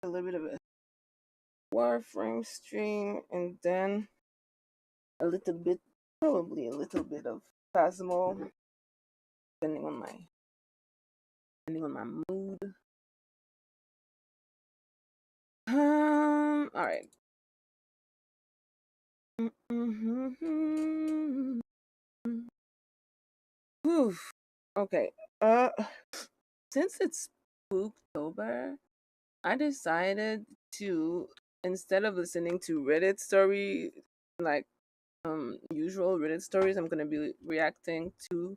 a little bit of a WARFRAME stream, and then probably a little bit of Phasmo, depending on my mood. All right. Oof. Okay. Since it's Spooktober, I decided to, instead of listening to Reddit story, like usual Reddit stories, I'm gonna be reacting to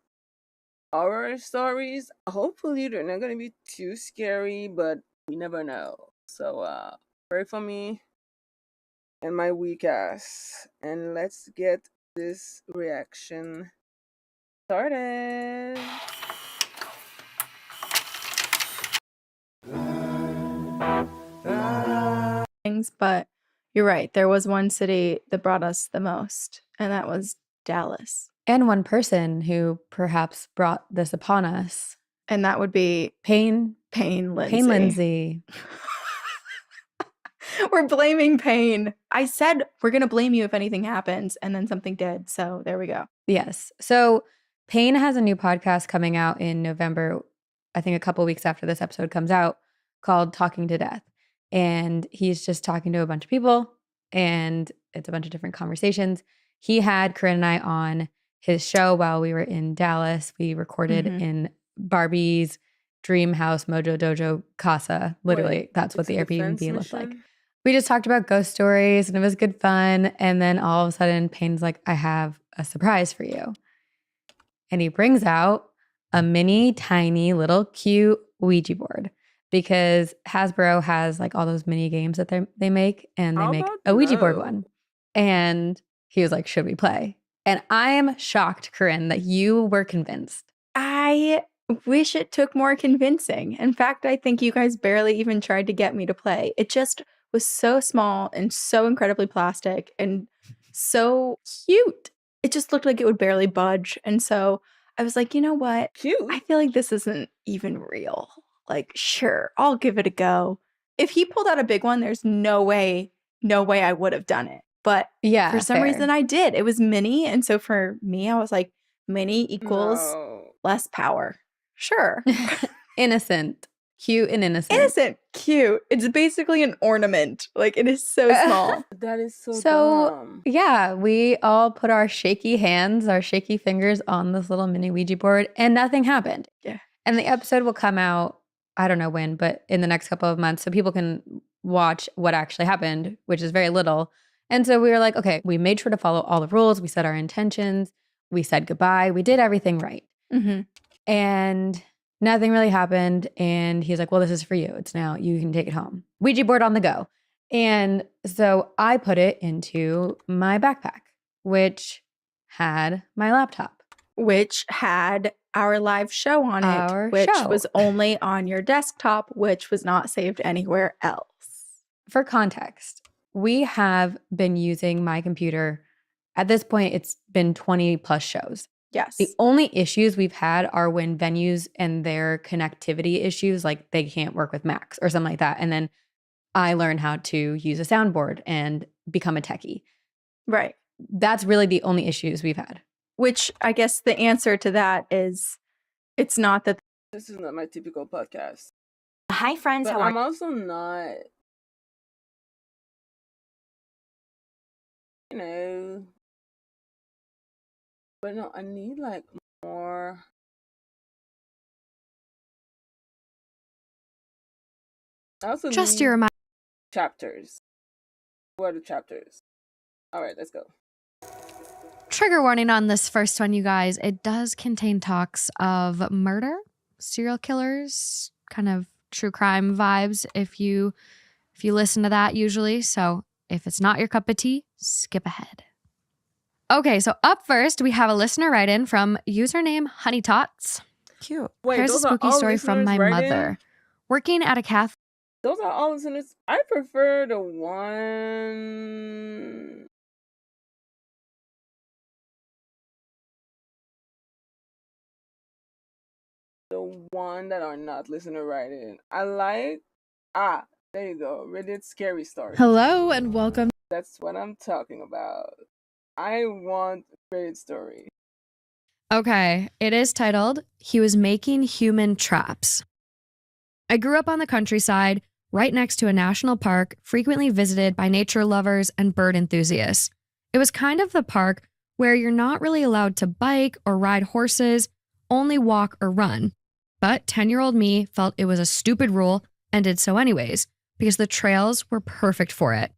horror stories. Hopefully they're not gonna be too scary, but we never know. So pray for me and my weak ass, and let's get this reaction started. But you're right. There was one city that brought us the most, and that was Dallas. And one person who perhaps brought this upon us. And that would be Pain Lindsay. We're blaming Pain. I said we're going to blame you if anything happens, and then something did. So there we go. Yes. So Pain has a new podcast coming out in November, I think a couple weeks after this episode comes out, called Talking to Death. And he's just talking to a bunch of people, and it's a bunch of different conversations. He had Corinne and I on his show while we were in Dallas. We recorded in Barbie's dream house, Mojo Dojo Casa. Literally, that's what the Airbnb looked like. We just talked about ghost stories, and it was good fun. And then all of a sudden, Payne's like, I have a surprise for you. And he brings out a mini, tiny, little cute Ouija board, because Hasbro has like all those mini games that they make, and they make a Ouija board one. And he was like, should we play? And I am shocked, Corinne, that you were convinced. I wish it took more convincing. In fact, I think you guys barely even tried to get me to play. It just was so small and so incredibly plastic and so cute. It just looked like it would barely budge. And so I was like, you know what? Cute. I feel like this isn't even real. Like, sure, I'll give it a go. If he pulled out a big one, there's no way I would have done it. But yeah, for some reason I did. It was mini. And so for me, I was like, mini equals less power. Sure. Innocent. Cute and innocent. Innocent, cute. It's basically an ornament. Like, it is so small. That is so dumb. Yeah, we all put our shaky hands, our shaky fingers on this little mini Ouija board, and nothing happened. Yeah. And the episode will come out, I don't know when, but in the next couple of months, so people can watch what actually happened, which is very little. And so we were like, okay, we made sure to follow all the rules. We set our intentions. We said goodbye. We did everything right. And nothing really happened. And he's like, well, this is for you. It's now, you can take it home. Ouija board on the go. And so I put it into my backpack, which had my laptop. Which had our live show on it, which was only on your desktop, which was not saved anywhere else. For context, we have been using my computer. At this point, it's been 20 plus shows. Yes. The only issues we've had are when venues and their connectivity issues, like they can't work with Macs or something like that. And then I learn how to use a soundboard and become a techie. Right. That's really the only issues we've had. Which I guess the answer to that is it's not that. This is not my typical podcast. Hi, friends. But I'm also not, you know. But no, I need like more. I also Just need your mind. Chapters. What are the chapters? All right, let's go. Trigger warning on this first one, you guys. It does contain talks of murder, serial killers, kind of true crime vibes if you listen to that usually. So if it's not your cup of tea, skip ahead. Okay, so up first, we have a listener write-in from username HoneyTots. Cute. Wait, here's a spooky story from my mother. Working at a Catholic. Those are all listeners. I prefer the one. The one that are not listener write-in. I like There you go. Reddit scary story. Hello and welcome. That's what I'm talking about. I want Reddit story. Okay, it is titled, He Was Making Human Traps. I grew up on the countryside, right next to a national park, frequently visited by nature lovers and bird enthusiasts. It was kind of the park where you're not really allowed to bike or ride horses, only walk or run. But 10-year-old me felt it was a stupid rule and did so anyways, because the trails were perfect for it.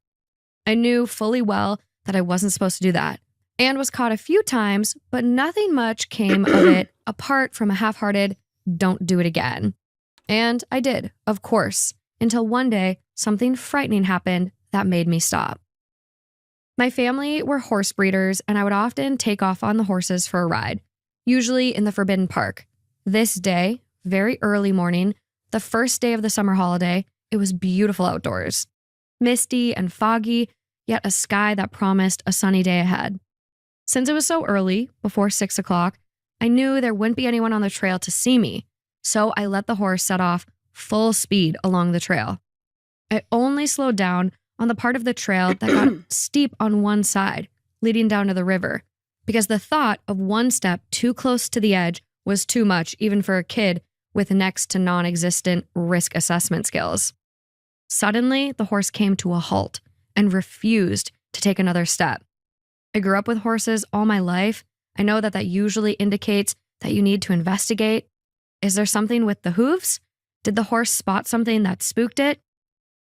I knew fully well that I wasn't supposed to do that, and was caught a few times, but nothing much came of it apart from a half-hearted, don't do it again. And I did, of course, until one day something frightening happened that made me stop. My family were horse breeders, and I would often take off on the horses for a ride, usually in the Forbidden Park. This day, very early morning, the first day of the summer holiday, it was beautiful outdoors. Misty and foggy, yet a sky that promised a sunny day ahead. Since it was so early, before 6 o'clock, I knew there wouldn't be anyone on the trail to see me, so I let the horse set off full speed along the trail. I only slowed down on the part of the trail that got steep on one side, leading down to the river, because the thought of one step too close to the edge was too much even for a kid with next to non-existent risk assessment skills. Suddenly, the horse came to a halt and refused to take another step. I grew up with horses all my life. I know that usually indicates that you need to investigate. Is there something with the hooves? Did the horse spot something that spooked it?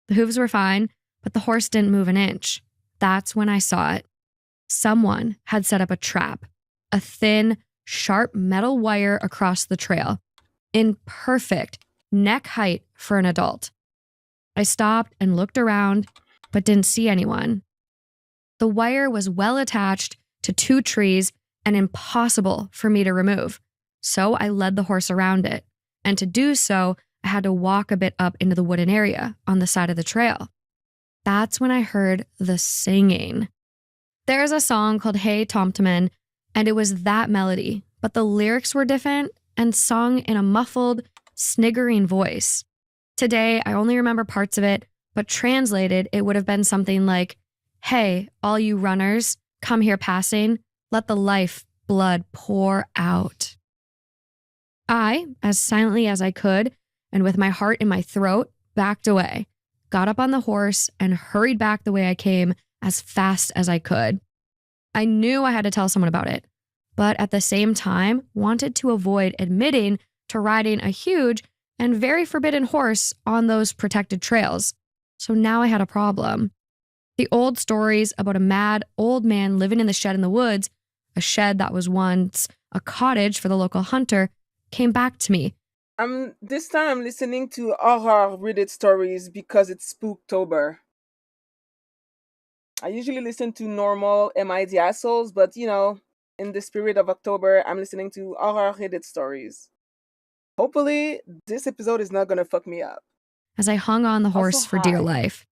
The hooves were fine, but the horse didn't move an inch. That's when I saw it. Someone had set up a trap, a thin, sharp metal wire across the trail, in perfect neck height for an adult. I stopped and looked around, but didn't see anyone. The wire was well attached to 2 trees and impossible for me to remove, so I led the horse around it, and to do so, I had to walk a bit up into the wooden area on the side of the trail. That's when I heard the singing. There's a song called Hey Tomtoman, and it was that melody, but the lyrics were different and sung in a muffled, sniggering voice. Today, I only remember parts of it, but translated, it would have been something like, "Hey, all you runners, come here passing, let the life blood pour out." I, as silently as I could, and with my heart in my throat, backed away, got up on the horse, and hurried back the way I came as fast as I could. I knew I had to tell someone about it, but at the same time, wanted to avoid admitting to riding a huge and very forbidden horse on those protected trails. So now I had a problem. The old stories about a mad old man living in the shed in the woods, a shed that was once a cottage for the local hunter, came back to me. This time I'm listening to horror Reddit stories because it's Spooktober. I usually listen to normal MID assholes, but in the spirit of October, I'm listening to horror Reddit stories. Hopefully, this episode is not gonna fuck me up. As I hung on the horse Also, for dear hi. life.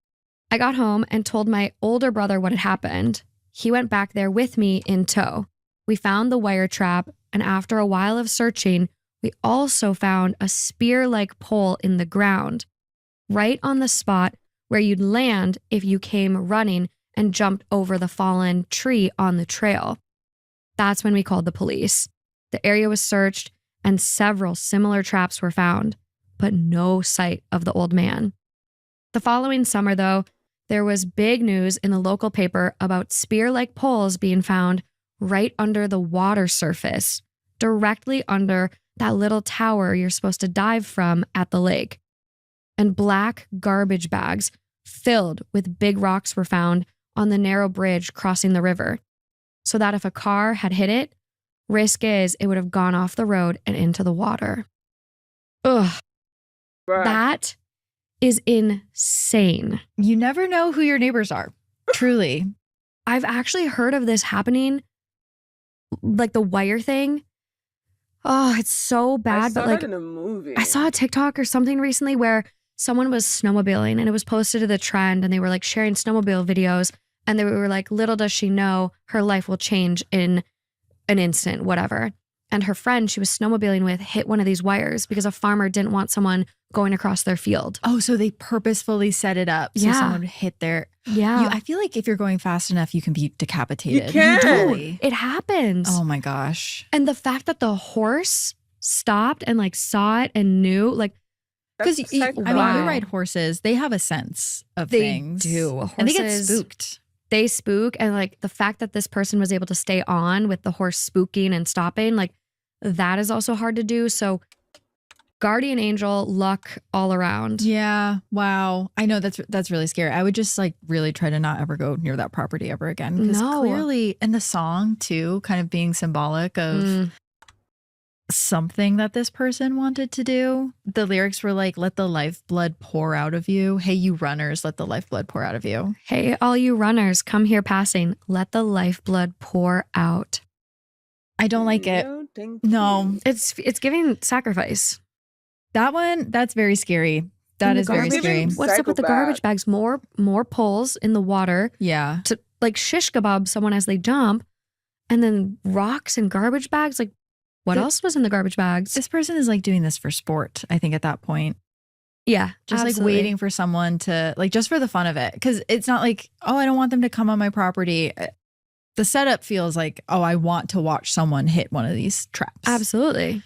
I got home and told my older brother what had happened. He went back there with me in tow. We found the wire trap, and after a while of searching, we also found a spear-like pole in the ground, right on the spot where you'd land if you came running and jumped over the fallen tree on the trail. That's when we called the police. The area was searched, and several similar traps were found, but no sight of the old man. The following summer, though, there was big news in the local paper about spear-like poles being found right under the water surface, directly under that little tower you're supposed to dive from at the lake. And black garbage bags filled with big rocks were found on the narrow bridge crossing the river, so that if a car had hit it, risk is it would have gone off the road and into the water. Ugh. Bruh. That is insane. You never know who your neighbors are. Truly. I've actually heard of this happening, like the wire thing. Oh, it's so I bad. saw But like, that in a movie. I saw a TikTok or something recently where someone was snowmobiling and it was posted to the trend, and they were like sharing snowmobile videos, and they were like, little does she know her life will change in an instant, whatever. and her friend she was snowmobiling with hit one of these wires because a farmer didn't want someone going across their field. Oh, so they purposefully set it up so Yeah. someone would hit their... Yeah. I feel like if you're going fast enough, you can be decapitated. You can. Totally. It happens. Oh my gosh. And the fact that the horse stopped and like saw it and knew, like, Because That's we Wow. ride horses. They have a sense of they things. do. And they get Horses- spooked. They spook, and like the fact that this person was able to stay on with the horse spooking and stopping, like that is also hard to do. So guardian angel, luck all around. Yeah. Wow. I know that's really scary. I would just like really try to not ever go near that property ever again. Because No. clearly, and the song too, kind of being symbolic of Mm. something that this person wanted to do. The lyrics were like, let the lifeblood pour out of you. Hey, you runners, let the lifeblood pour out of you. Hey, all you runners, come here passing. Let the lifeblood pour out. I don't like it. No, thank No. you. It's giving sacrifice. That one, that's very scary. That And the is very garbage- scary. What's up with the Psychopath. garbage bags? More poles in the water Yeah. to like shish kebab someone as they jump, and then rocks and garbage bags. Like, what else was in the garbage bags? This person is like doing this for sport, I think, at that point. Yeah, Just absolutely. like waiting for someone to, like, just for the fun of it. Because it's not like, oh, I don't want them to come on my property. The setup feels like, oh, I want to watch someone hit one of these traps. Absolutely.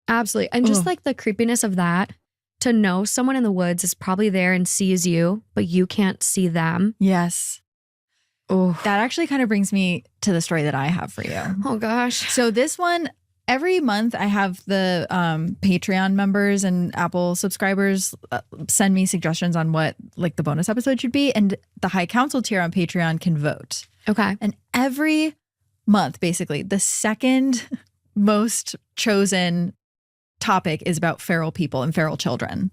Absolutely. And just Ugh. like the creepiness of that, to know someone in the woods is probably there and sees you, but you can't see them. Yes. Oh, That actually kind of brings me to the story that I have for you. oh gosh. So this one, every month I have the Patreon members and Apple subscribers send me suggestions on what like the bonus episode should be. And the High Council tier on Patreon can vote. Okay. And every month, basically, the second most chosen topic is about feral people and feral children.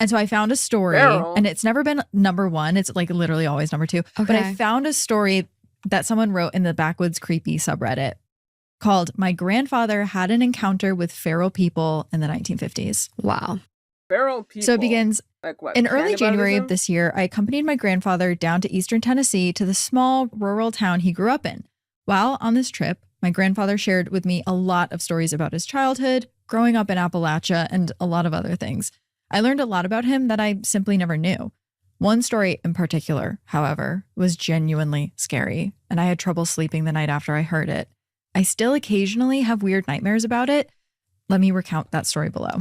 And so I found a story, Feral? and it's never been number one. It's like literally always number two. But I Okay. found a story that someone wrote in the Backwoods Creepy subreddit called My Grandfather Had an Encounter with Feral People in the 1950s. Wow. Feral people. So it begins like what? in early January of cannibalism? this year. I accompanied my grandfather down to eastern Tennessee to the small rural town he grew up in. While on this trip, my grandfather shared with me a lot of stories about his childhood, growing up in Appalachia, and a lot of other things. I learned a lot about him that I simply never knew. One story in particular, however, was genuinely scary, and I had trouble sleeping the night after I heard it. I still occasionally have weird nightmares about it. Let me recount that story below.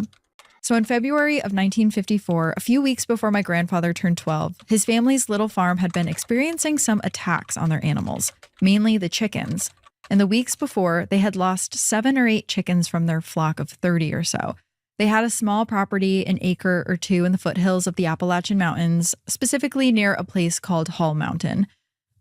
So in February of 1954, a few weeks before my grandfather turned 12, his family's little farm had been experiencing some attacks on their animals, mainly the chickens. And the weeks before, they had lost 7 or 8 chickens from their flock of 30 or so. They had a small property, an acre or two in the foothills of the Appalachian Mountains, specifically near a place called Hall Mountain.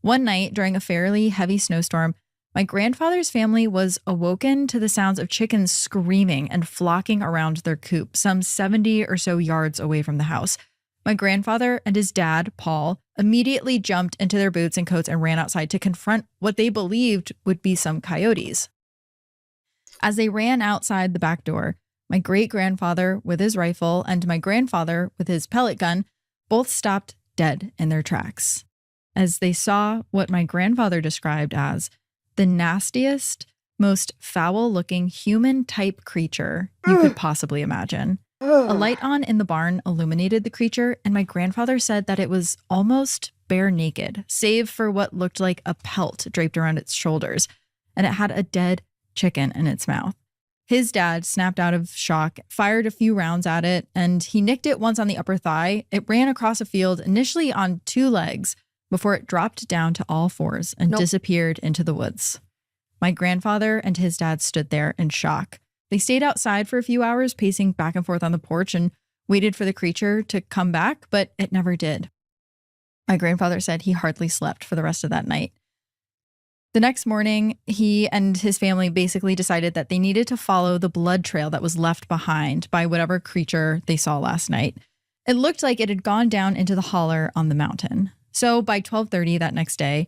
One night, during a fairly heavy snowstorm, my grandfather's family was awoken to the sounds of chickens screaming and flocking around their coop, some 70 or so yards away from the house. My grandfather and his dad, Paul, immediately jumped into their boots and coats and ran outside to confront what they believed would be some coyotes. As they ran outside the back door, my great-grandfather with his rifle and my grandfather with his pellet gun both stopped dead in their tracks as they saw what my grandfather described as the nastiest, most foul-looking human-type creature you could possibly imagine. A light on in the barn illuminated the creature, and my grandfather said that it was almost bare naked, save for what looked like a pelt draped around its shoulders, and it had a dead chicken in its mouth. His dad snapped out of shock, fired a few rounds at it, and he nicked it once on the upper thigh. It ran across a field, initially on 2 legs, before it dropped down to all 4s and Nope. disappeared into the woods. My grandfather and his dad stood there in shock. They stayed outside for a few hours, pacing back and forth on the porch, and waited for the creature to come back, but it never did. My grandfather said he hardly slept for the rest of that night. The next morning, he and his family basically decided that they needed to follow the blood trail that was left behind by whatever creature they saw last night. It looked like it had gone down into the holler on the mountain. So by 12:30 that next day,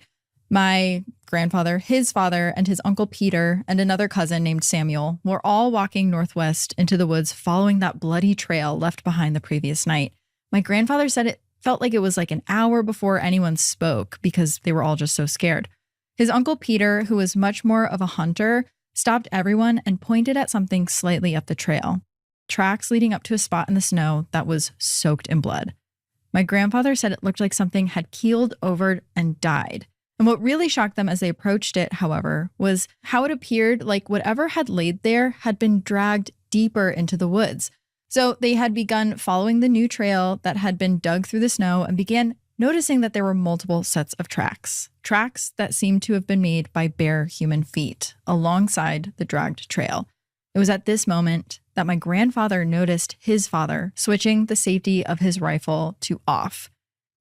my grandfather, his father, and his uncle Peter, and another cousin named Samuel were all walking northwest into the woods following that bloody trail left behind the previous night. My grandfather said it felt like it was like an hour before anyone spoke because they were all just so scared. His uncle Peter, who was much more of a hunter, stopped everyone and pointed at something slightly up the trail. Tracks leading up to a spot in the snow that was soaked in blood. My grandfather said it looked like something had keeled over and died. And what really shocked them as they approached it, however, was how it appeared like whatever had laid there had been dragged deeper into the woods. So they had begun following the new trail that had been dug through the snow and began noticing that there were multiple sets of tracks that seemed to have been made by bare human feet alongside the dragged trail. It was at this moment that my grandfather noticed his father switching the safety of his rifle to off.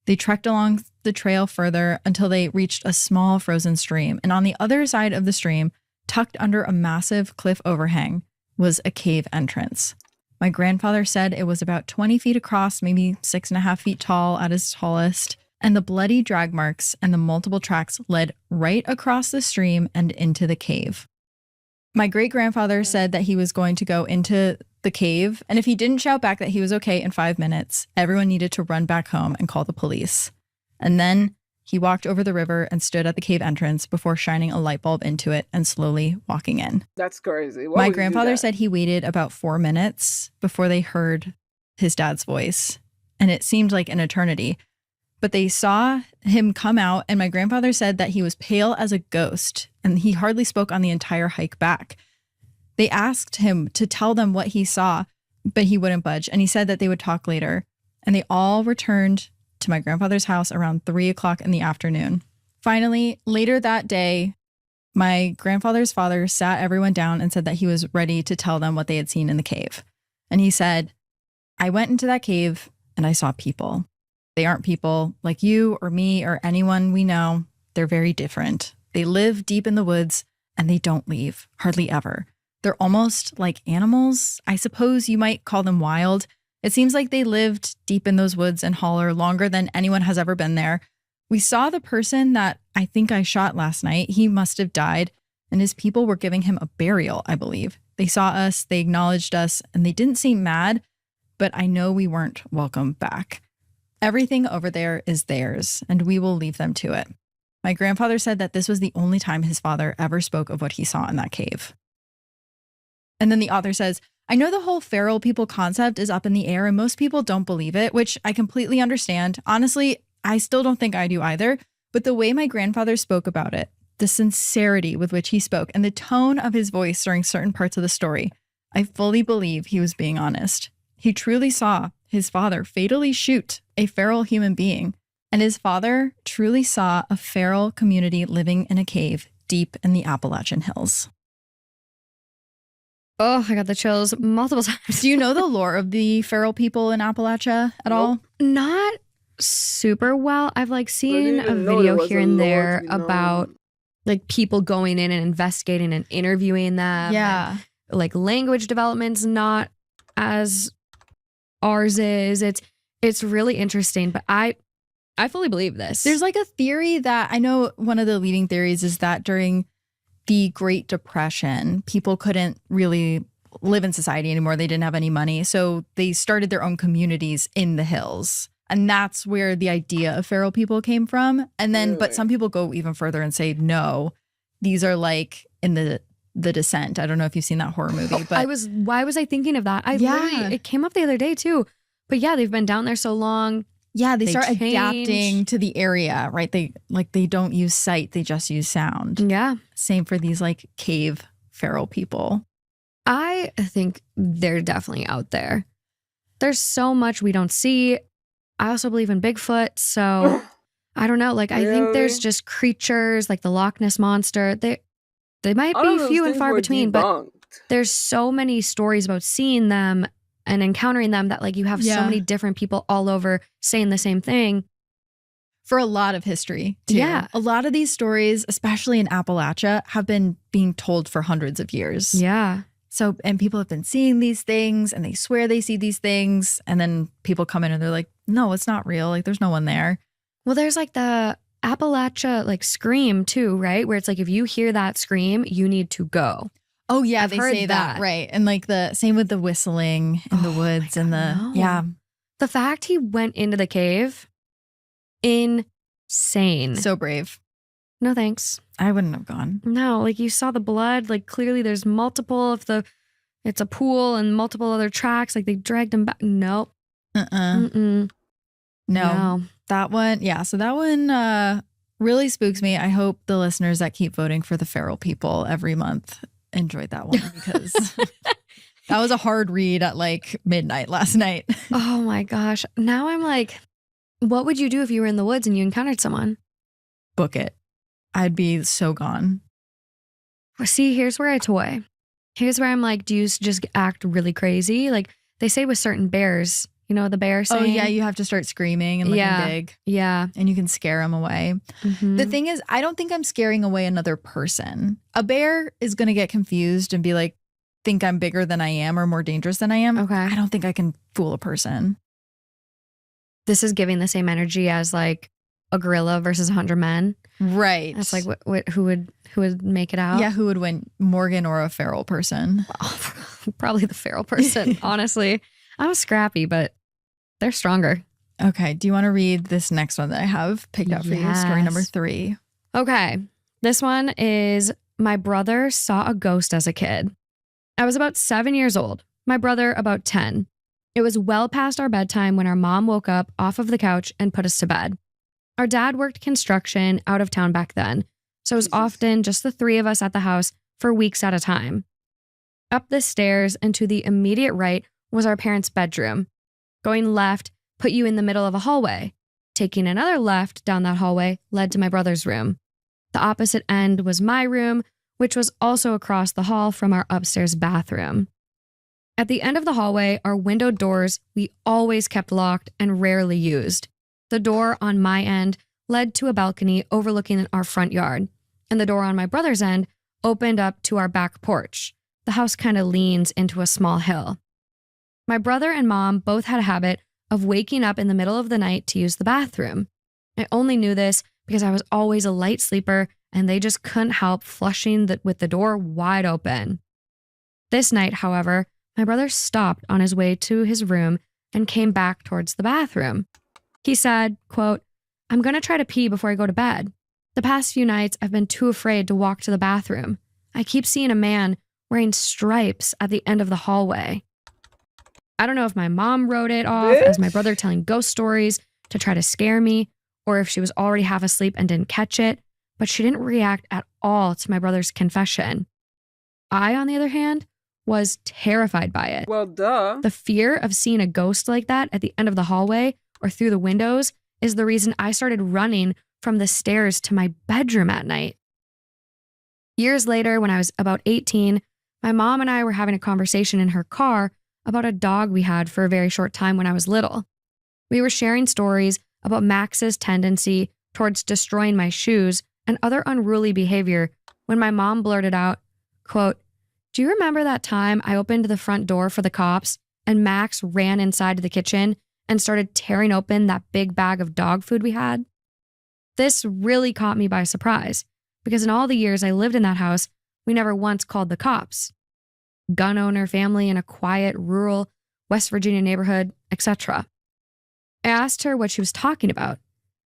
They trekked along the trail further until they reached a small frozen stream. And on the other side of the stream, tucked under a massive cliff overhang, was a cave entrance. My grandfather said it was about 20 feet across, maybe 6.5 feet tall at its tallest. And the bloody drag marks and the multiple tracks led right across the stream and into the cave. My great-grandfather said that he was going to go into the cave, and if he didn't shout back that he was okay in 5 minutes, everyone needed to run back home and call the police. And then he walked over the river and stood at the cave entrance before shining a light bulb into it and slowly walking in. That's crazy. Why My would you do grandfather that? said he waited about 4 minutes before they heard his dad's voice, and it seemed like an eternity. But they saw him come out, and my grandfather said that he was pale as a ghost, and he hardly spoke on the entire hike back. They asked him to tell them what he saw, but he wouldn't budge, and he said that they would talk later. And they all returned to my grandfather's house around 3 o'clock in the afternoon. Finally, later that day, my grandfather's father sat everyone down and said that he was ready to tell them what they had seen in the cave. And he said, "I went into that cave and I saw people. They aren't people like you or me or anyone we know. They're very different. They live deep in the woods and they don't leave, hardly ever. They're almost like animals. I suppose you might call them wild. It seems like they lived deep in those woods and holler longer than anyone has ever been there. We saw the person that I think I shot last night. He must have died, and his people were giving him a burial, I believe. They saw us, they acknowledged us, and they didn't seem mad, but I know we weren't welcome back. Everything over there is theirs, and we will leave them to it." My grandfather said that this was the only time his father ever spoke of what he saw in that cave. And then the author says, "I know the whole feral people concept is up in the air and most people don't believe it, which I completely understand. Honestly, I still don't think I do either. But the way my grandfather spoke about it, the sincerity with which he spoke, and the tone of his voice during certain parts of the story, I fully believe he was being honest. He truly saw his father fatally shoot a feral human being, and his father truly saw a feral community living in a cave deep in the Appalachian Hills." Oh, I got the chills multiple times. Do you know the lore of the feral people in Appalachia at all? Not super well. I've like seen a even know video there was here a and lore there to be known. about like people going in and investigating and interviewing them. Yeah. And, like language development's not as ours is. It's really interesting, but I fully believe this. There's like a theory that I know one of the leading theories is that during the Great Depression, people couldn't really live in society anymore. They didn't have any money. So they started their own communities in the hills. And that's where the idea of feral people came from. And then, but Really? some people go even further and say, no, these are like in the Descent. I don't know if you've seen that horror movie, but why was I thinking of that? Yeah. Literally, it came up the other day too. But yeah, they've been down there so long. yeah, they They start change. adapting to the area, right? They don't use sight, they just use sound. Yeah. Same for these like cave feral people. I think they're definitely out there. There's so much we don't see. I also believe in Bigfoot. So I don't know. Like, I think there's Really? just creatures like the Loch Ness Monster. They might All of be those few and things far were between, but debunked. there's so many stories about seeing them and encountering them that like you have so Yeah. many different people all over saying the same thing. For a lot of history, too. Yeah. A lot of these stories, especially in Appalachia, have been being told for hundreds of years. Yeah. So, and people have been seeing these things and they swear they see these things. And then people come in and they're like, no, it's not real. Like, there's no one there. Well, there's like the Appalachia like scream too, right? Where it's like if you hear that scream, you need to go. Oh, yeah. I've They heard say that. that. Right. And like the same with the whistling in the Oh my woods and God, the, no. yeah. The fact he went into the cave, insane. So brave. No thanks. I wouldn't have gone. No, like you saw the blood. Like clearly there's multiple of the, it's a pool and multiple other tracks. Like they dragged him back. Nope. Mm-mm. No. That one, yeah. So that one really spooks me. I hope the listeners that keep voting for the feral people every month enjoyed that one because that was a hard read at like midnight last night. Oh my gosh. Now I'm like, what would you do if you were in the woods and you encountered someone? Book it. I'd be so gone. Well, see, here's where I toy. Here's where I'm like, do you just act really crazy? Like they say with certain bears, you know, the bear saying. Oh, yeah. You have to start screaming and looking big. Yeah. And you can scare them away. Mm-hmm. The thing is, I don't think I'm scaring away another person. A bear is going to get confused and be like, think I'm bigger than I am or more dangerous than I am. Okay. I don't think I can fool a person. This is giving the same energy as like a gorilla versus 100 men. Right. That's like who would make it out? Yeah, who would win, Morgan or a feral person? Probably the feral person, honestly. I'm scrappy, but they're stronger. Okay, do you want to read this next one that I have picked out for you? Story number 3. Okay, this one is my brother saw a ghost as a kid. I was about 7 years old, my brother about 10. It was well past our bedtime when our mom woke up off of the couch and put us to bed. Our dad worked construction out of town back then, so it was often just the 3 of us at the house for weeks at a time. Up the stairs and to the immediate right was our parents' bedroom. Going left put you in the middle of a hallway. Taking another left down that hallway led to my brother's room. The opposite end was my room, which was also across the hall from our upstairs bathroom. At the end of the hallway are window doors we always kept locked and rarely used. The door on my end led to a balcony overlooking our front yard, and the door on my brother's end opened up to our back porch. The house kind of leans into a small hill. My brother and mom both had a habit of waking up in the middle of the night to use the bathroom. I only knew this because I was always a light sleeper and they just couldn't help flushing with the door wide open. This night, however, my brother stopped on his way to his room and came back towards the bathroom. He said, quote, "I'm going to try to pee before I go to bed. The past few nights, I've been too afraid to walk to the bathroom. I keep seeing a man wearing stripes at the end of the hallway." I don't know if my mom wrote it off as my brother telling ghost stories to try to scare me, or if she was already half asleep and didn't catch it, but she didn't react at all to my brother's confession. I, on the other hand, was terrified by it. Well, duh. The fear of seeing a ghost like that at the end of the hallway or through the windows is the reason I started running from the stairs to my bedroom at night. Years later, when I was about 18, my mom and I were having a conversation in her car about a dog we had for a very short time when I was little. We were sharing stories about Max's tendency towards destroying my shoes and other unruly behavior when my mom blurted out, quote, "Do you remember that time I opened the front door for the cops and Max ran inside the kitchen and started tearing open that big bag of dog food we had?" This really caught me by surprise because in all the years I lived in that house, we never once called the cops. Gun owner family in a quiet, rural West Virginia neighborhood, etc. I asked her what she was talking about,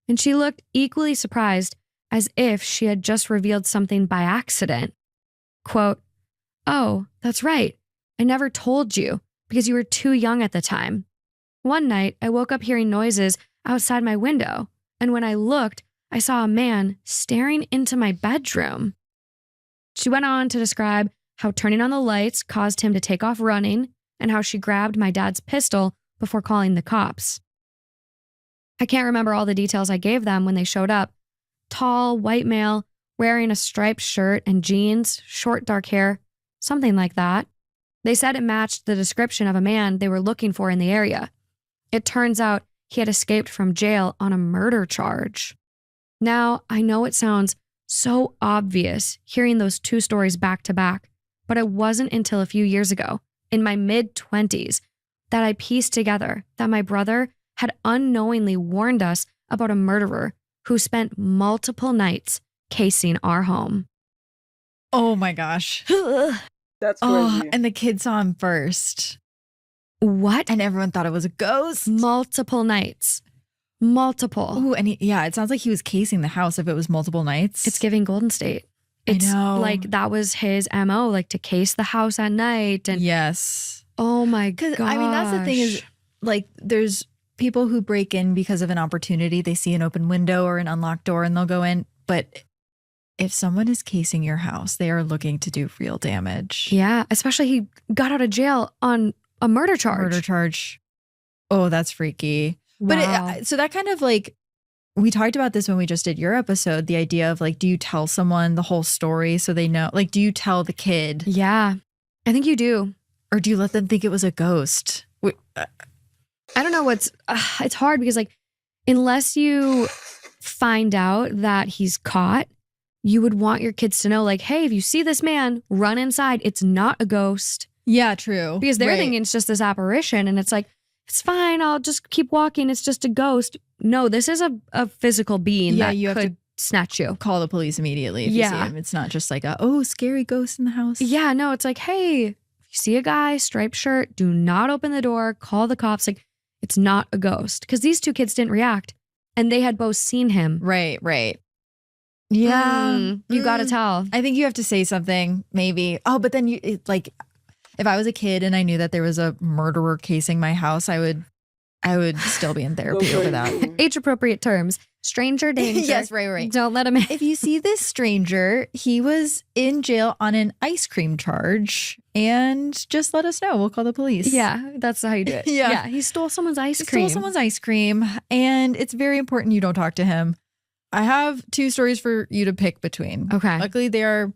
and she looked equally surprised as if she had just revealed something by accident. Quote, "Oh, that's right. I never told you because you were too young at the time. One night, I woke up hearing noises outside my window, and when I looked, I saw a man staring into my bedroom." She went on to describe how turning on the lights caused him to take off running and how she grabbed my dad's pistol before calling the cops. I can't remember all the details I gave them when they showed up. Tall, white male, wearing a striped shirt and jeans, short dark hair, something like that. They said it matched the description of a man they were looking for in the area. It turns out he had escaped from jail on a murder charge. Now, I know it sounds so obvious hearing those 2 stories back to back, but it wasn't until a few years ago, in my mid-20s, that I pieced together that my brother had unknowingly warned us about a murderer who spent multiple nights casing our home. Oh my gosh. That's Oh, crazy. and the kid saw him first. What? And everyone thought it was a ghost. Multiple nights. Multiple. Ooh, and it sounds like he was casing the house if it was multiple nights. It's giving Golden State. It's like that was his MO, like to case the house at night. And yes. oh my god. I mean, that's the thing is, like, there's people who break in because of an opportunity. They see an open window or an unlocked door and they'll go in. But if someone is casing your house, they are looking to do real damage. Yeah, especially he got out of jail on a murder charge. Oh, that's freaky. Wow. But so that kind of like, we talked about this when we just did your episode, the idea of like, do you tell someone the whole story so they know? Like, do you tell the kid? Yeah, I think you do. Or do you let them think it was a ghost? I don't know what's, it's hard because like, unless you find out that he's caught, you would want your kids to know like, hey, if you see this man, run inside. It's not a ghost. Yeah, true. Because they're thinking it's just this apparition and it's like, it's fine. I'll just keep walking. It's just a ghost. No, this is a physical being that you could have to snatch you. call the police immediately if you see him. It's not just like scary ghost in the house. Yeah, no, it's like, hey, if you see a guy, striped shirt, do not open the door. Call the cops. Like, it's not a ghost. Because these two kids didn't react. And they had both seen him. Right. Yeah. You got to tell. I think you have to say something, maybe. Oh, but then like, if I was a kid and I knew that there was a murderer casing my house, I would still be in therapy over that. Age appropriate terms. Stranger danger. Yes, right. Don't let him in. If you see this stranger, he was in jail on an ice cream charge, and just let us know. We'll call the police. Yeah, that's how you do it. Yeah. He stole someone's ice cream. And it's very important you don't talk to him. I have 2 stories for you to pick between. Okay. Luckily, they are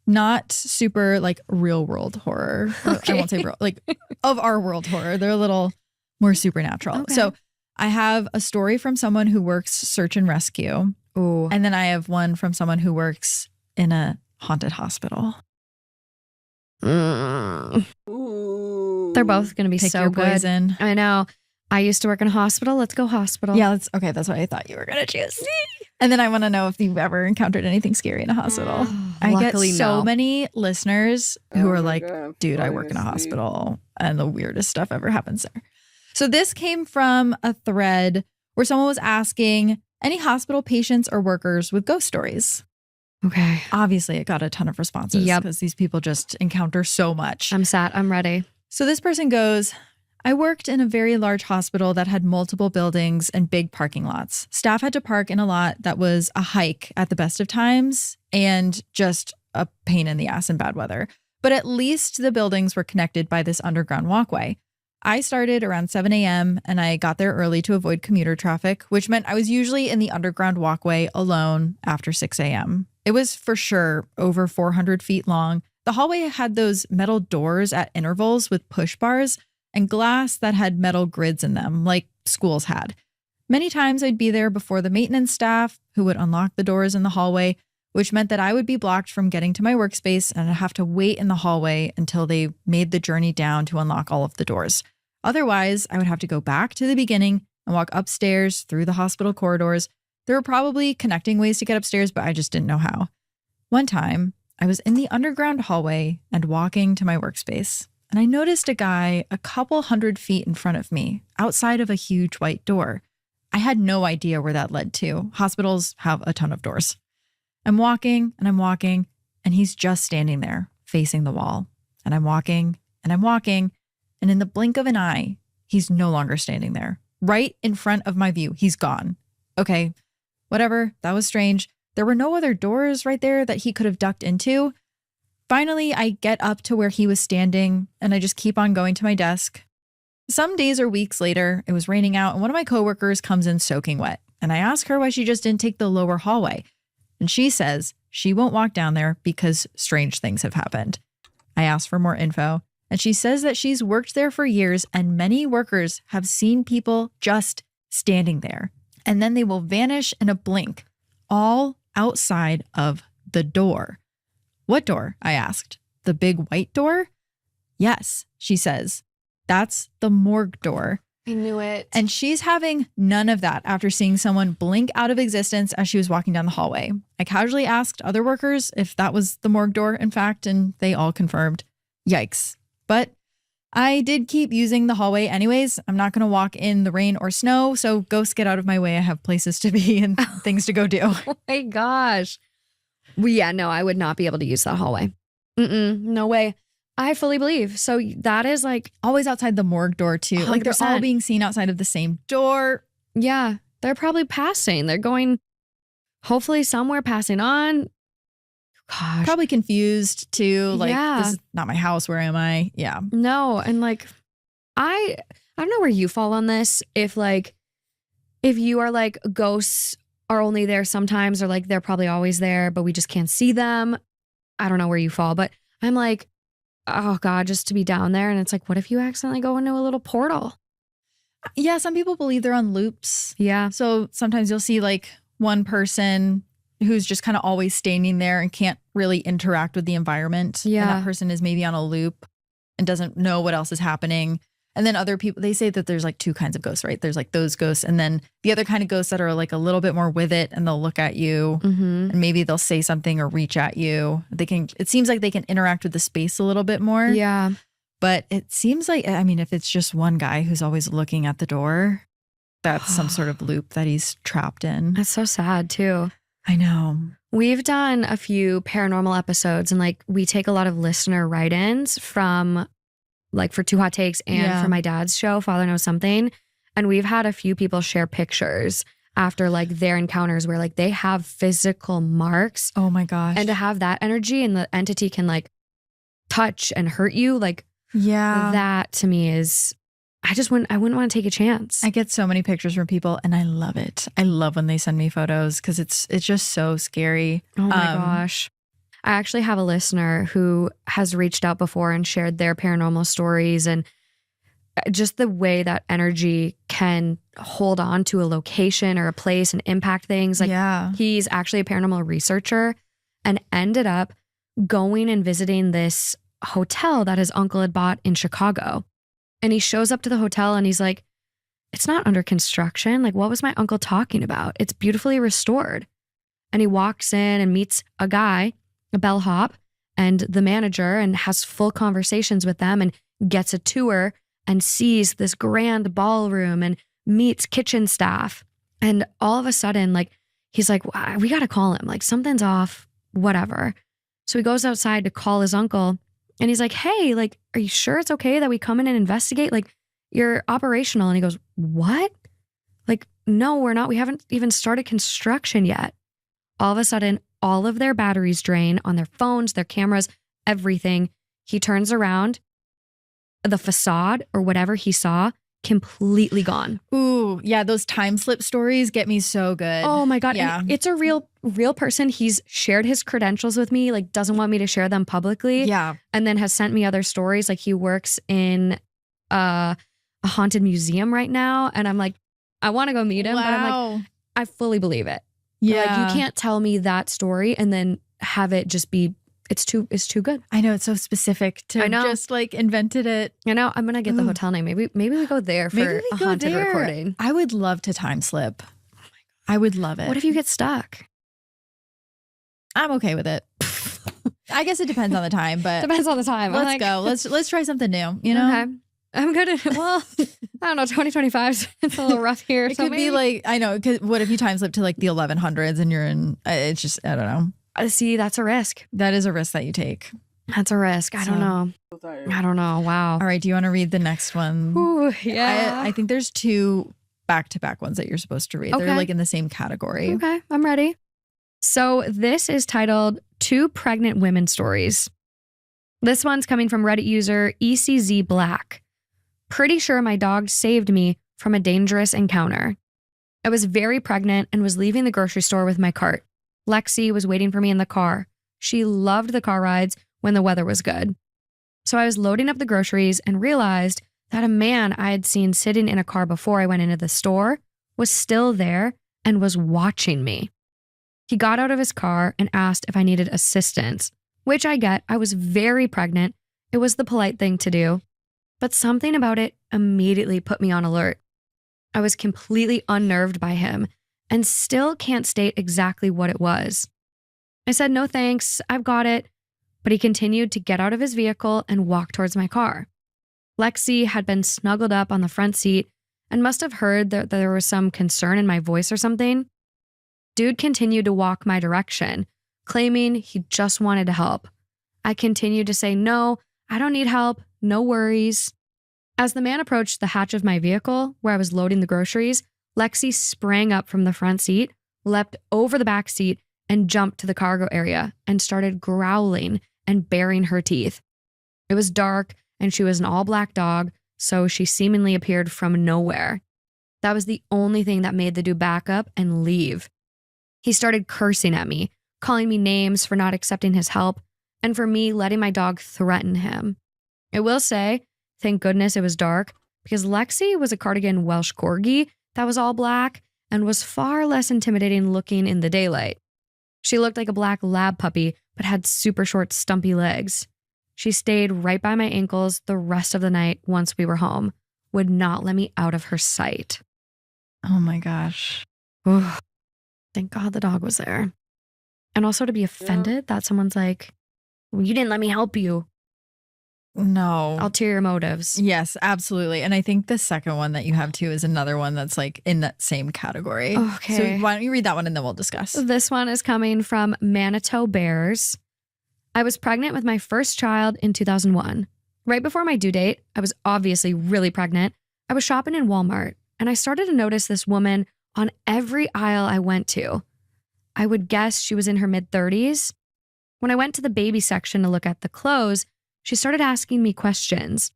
not super like real world horror. I won't say real, like of our world horror. They're a little more supernatural. Okay. So I have a story from someone who works search and rescue. Ooh. And then I have one from someone who works in a haunted hospital. Ooh. They're both going to be Pick so your good. poison. I know. I used to work in a hospital. Let's go hospital. Yeah, that's what I thought you were going to choose. And then I want to know if you've ever encountered anything scary in a hospital. I get Luckily, so no. many listeners who Oh are my like, God, dude, I falling work in a asleep. hospital and the weirdest stuff ever happens there. So this came from a thread where someone was asking any hospital patients or workers with ghost stories. Okay. Obviously, it got a ton of responses Yep. because these people just encounter so much. I'm sat. I'm ready. So this person goes, I worked in a very large hospital that had multiple buildings and big parking lots. Staff had to park in a lot that was a hike at the best of times and just a pain in the ass in bad weather. But at least the buildings were connected by this underground walkway. I started around 7 a.m. and I got there early to avoid commuter traffic, which meant I was usually in the underground walkway alone after 6 a.m. It was for sure over 400 feet long. The hallway had those metal doors at intervals with push bars and glass that had metal grids in them, like schools had. Many times I'd be there before the maintenance staff, who would unlock the doors in the hallway, which meant that I would be blocked from getting to my workspace and I'd have to wait in the hallway until they made the journey down to unlock all of the doors. Otherwise, I would have to go back to the beginning and walk upstairs through the hospital corridors. There were probably connecting ways to get upstairs, but I just didn't know how. One time, I was in the underground hallway and walking to my workspace, and I noticed a guy a couple 100 feet in front of me, outside of a huge white door. I had no idea where that led to. Hospitals have a ton of doors. I'm walking, and he's just standing there, facing the wall. And I'm walking, and in the blink of an eye, he's no longer standing there. Right in front of my view, he's gone. Okay, whatever, that was strange. There were no other doors right there that he could have ducked into. Finally, I get up to where he was standing, and I just keep on going to my desk. Some days or weeks later, it was raining out, and one of my coworkers comes in soaking wet. And I ask her why she just didn't take the lower hallway. And she says she won't walk down there because strange things have happened. I ask for more info, and she says that she's worked there for years, and many workers have seen people just standing there. And then they will vanish in a blink, all outside of the door. What door? I asked. The big white door? Yes, she says. That's the morgue door. I knew it. And she's having none of that after seeing someone blink out of existence as she was walking down the hallway. I casually asked other workers if that was the morgue door, in fact, and they all confirmed. Yikes. But I did keep using the hallway anyways. I'm not going to walk in the rain or snow. So ghosts, get out of my way. I have places to be and things to go do. Oh my gosh. Yeah, no, I would not be able to use that hallway. No way. I fully believe. So that is like Always outside the morgue door too. Like they're all 100%. being seen outside of the same door. Yeah, they're probably passing. They're going, hopefully somewhere passing on. Gosh. Probably confused too. Like, Yeah. this is not my house. Where am I? Yeah. No. And like, I don't know where you fall on this. If you are like ghosts are only there sometimes, or like they're probably always there, but we just can't see them. I don't know where you fall, but I'm like, oh God, just to be down there. And it's like, what if you accidentally go into a little portal? Yeah. Some people believe they're on loops. Yeah. So sometimes you'll see like one person who's just kind of always standing there and can't really interact with the environment. Yeah. And that person is maybe on a loop and doesn't know what else is happening. And then other people, they say that there's like two kinds of ghosts, right? There's like those ghosts and then the other kind of ghosts that are like a little bit more with it, and they'll look at you Mm-hmm. and maybe they'll say something or reach at you. It seems like they can interact with the space a little bit more. Yeah. But it seems like, I mean, if it's just one guy who's always looking at the door, that's some sort of loop that he's trapped in. That's so sad too. I know. We've done a few paranormal episodes, and like we take a lot of listener write-ins from like for Two Hot Takes and Yeah. for my dad's show, Father Knows Something. And we've had a few people share pictures after like their encounters where like they have physical marks, Oh my gosh. and to have that energy and the entity can like touch and hurt you, like yeah. that to me is, I wouldn't want to take a chance. I get so many pictures from people and I love it. I love when they send me photos because it's just so scary. Oh my Um, gosh. I actually have a listener who has reached out before and shared their paranormal stories, and just the way that energy can hold on to a location or a place and impact things. Like yeah. he's actually a paranormal researcher and ended up going and visiting this hotel that his uncle had bought in Chicago. And he shows up to the hotel and he's like, it's not under construction. Like, what was my uncle talking about? It's beautifully restored. And he walks in and meets a guy, a bellhop, and the manager, and has full conversations with them and gets a tour and sees this grand ballroom and meets kitchen staff. And all of a sudden, like, he's like, we got to call him. Like, something's off, whatever. So he goes outside to call his uncle. And he's like, hey, like, are you sure it's okay that we come in and investigate? Like, you're operational. And he goes, what? Like, no, we're not. We haven't even started construction yet. All of a sudden, all of their batteries drain on their phones, their cameras, everything. He turns around, the facade or whatever he saw, completely gone. Ooh, yeah. Those time slip stories get me so good. Oh my God. Yeah. And it's a real person. He's shared his credentials with me, like doesn't want me to share them publicly. Yeah. And then has sent me other stories. Like he works in a haunted museum right now. And I'm like, I want to go meet him. But I'm like, I fully believe it. yeah. Like you can't tell me that story and then have it just be, it's too good. I know, it's so specific to I know. just like invented it. You know, I'm gonna get the Ooh. hotel name. Maybe we go there for Maybe we a go haunted there. recording. I would love to time slip. I would love it. What if you get stuck? I'm okay with it. I guess it depends on the time, but Depends on the time. I'm let's like, go. Let's try something new. You know, okay. I'm good at, well, I don't know, 2025 it's a little rough here. it so could be maybe- like, I know. Cause what if you time slip to like the 1100s and you're in? It's just, I don't know. See, that's a risk. That is a risk that you take. That's a risk. I don't So- know. So tired. I don't know. Wow. All right. Do you want to read the next one? Ooh, yeah. I think there's two back-to-back ones that you're supposed to read. Okay. They're like in the same category. Okay, I'm ready. So this is titled Two Pregnant Women Stories. This one's coming from Reddit user ECZ Black. Pretty sure my dog saved me from a dangerous encounter. I was very pregnant and was leaving the grocery store with my cart. Lexi was waiting for me in the car. She loved the car rides when the weather was good. So I was loading up the groceries and realized that a man I had seen sitting in a car before I went into the store was still there and was watching me. He got out of his car and asked if I needed assistance, which I get. I was very pregnant. It was the polite thing to do. But something about it immediately put me on alert. I was completely unnerved by him and still can't state exactly what it was. I said, no thanks, I've got it. But he continued to get out of his vehicle and walk towards my car. Lexi had been snuggled up on the front seat and must have heard that there was some concern in my voice or something. Dude continued to walk my direction, claiming he just wanted to help. I continued to say, no, I don't need help, no worries. As the man approached the hatch of my vehicle, where I was loading the groceries, Lexi sprang up from the front seat, leapt over the back seat, and jumped to the cargo area and started growling and baring her teeth. It was dark, and she was an all-black dog, so she seemingly appeared from nowhere. That was the only thing that made the dude back up and leave. He started cursing at me, calling me names for not accepting his help, and for me letting my dog threaten him. I will say, thank goodness it was dark, because Lexi was a cardigan Welsh Corgi that was all black and was far less intimidating looking in the daylight. She looked like a black lab puppy, but had super short, stumpy legs. She stayed right by my ankles the rest of the night once we were home, would not let me out of her sight. Oh my gosh. Ugh. Thank God the dog was there. And also to be offended that someone's like, well, you didn't let me help you. No. Ulterior motives. Yes, absolutely. And I think the second one that you have too is another one that's like in that same category. Okay. So why don't you read that one and then we'll discuss. This one is coming from Manitou Bears. I was pregnant with my first child in 2001. Right before my due date, I was obviously really pregnant. I was shopping in Walmart and I started to notice this woman on every aisle I went to. I would guess she was in her mid-30s. When I went to the baby section to look at the clothes, she started asking me questions.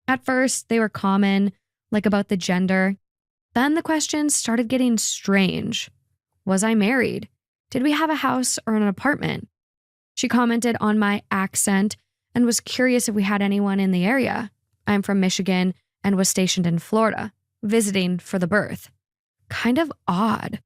At first, they were common, like about the gender. Then the questions started getting strange. Was I married? Did we have a house or an apartment? She commented on my accent and was curious if we had anyone in the area. I'm from Michigan and was stationed in Florida, visiting for the birth. Kind of odd.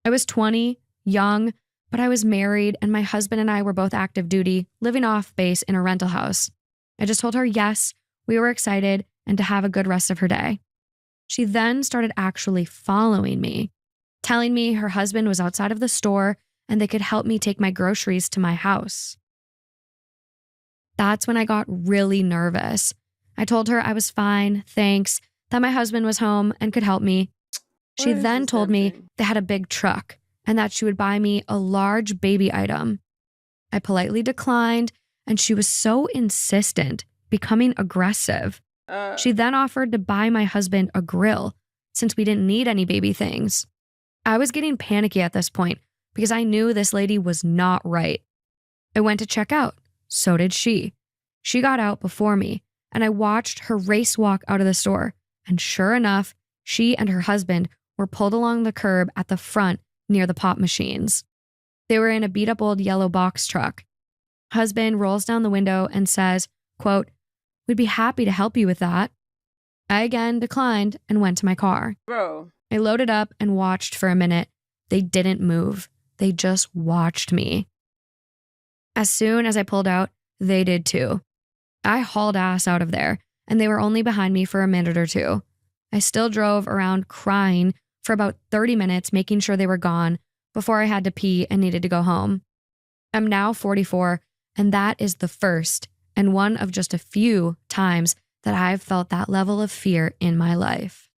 I was 20, young, but I was married and my husband and I were both active duty, living off base in a rental house. I just told her yes, we were excited, and to have a good rest of her day. She then started actually following me, telling me her husband was outside of the store and they could help me take my groceries to my house. That's when I got really nervous. I told her I was fine, thanks, that my husband was home and could help me. She then told me they had a big truck and that she would buy me a large baby item. I politely declined, and she was so insistent, becoming aggressive. She then offered to buy my husband a grill, since we didn't need any baby things. I was getting panicky at this point, because I knew this lady was not right. I went to check out. So did she. She got out before me, and I watched her race walk out of the store, and sure enough, she and her husband were pulled along the curb at the front near the pop machines. They were in a beat-up old yellow box truck. Husband rolls down the window and says, quote, "We'd be happy to help you with that." I again declined and went to my car. Bro. I loaded up and watched for a minute. They didn't move. They just watched me. As soon as I pulled out, they did too. I hauled ass out of there, and they were only behind me for a minute or two. I still drove around crying for about 30 minutes, making sure they were gone before I had to pee and needed to go home. I'm now 44, and that is the first and one of just a few times that I've felt that level of fear in my life.